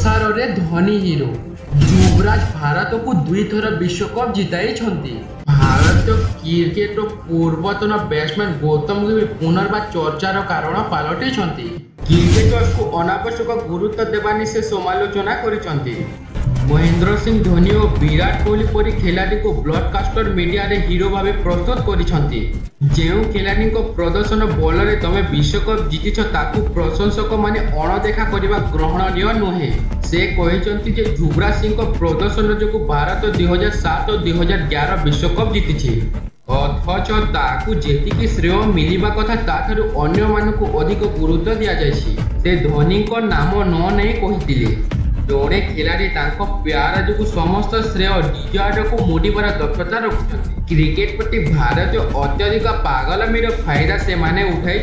संसार रे धनी हिरो युवराज भारत को 2 थर विश्वकप जिताई। भारत क्रिकेट पूर्वतन बैट्समैन गौतम गंभीर पुनर्बार चर्चार कारण पलटि। क्रिकेटर्स को अनावश्यक गुरुत्व देवानी से समालोचना करिसेंती। महेंद्र सिंह धोनी और विराट कोहली परी खिलाड़ी को ब्रॉडकास्टर मीडिया रे हीरो भाव प्रस्तुत करिसेंती। जेउ खिलाड़ी को प्रदर्शन बल तमे विश्वकप जीतिछ ताकू प्रशंसक माने अणदेखा करबा ग्रहणनीय नुहे। से कहिसेंती जे युवराज सिंह को प्रदर्शन जो भारत 2007 और 2011 विश्वकप जीतिछि, अथच ताकू जेतिकी श्रेय मिलिबा कथा ताठारु अन्य मानकु अधिक गुरुत्व दिया जायछि। से धोनी को नाम न नै कहितिले। जड़े खिलाड़ी प्यार जो समस्त श्रेय डिजार्ड को मोड़ीबार दक्षता रखुଛନ୍ତି। क्रिकेट प्रति भारत अत्यधिक पागलमीर फायदा से माने उठाई।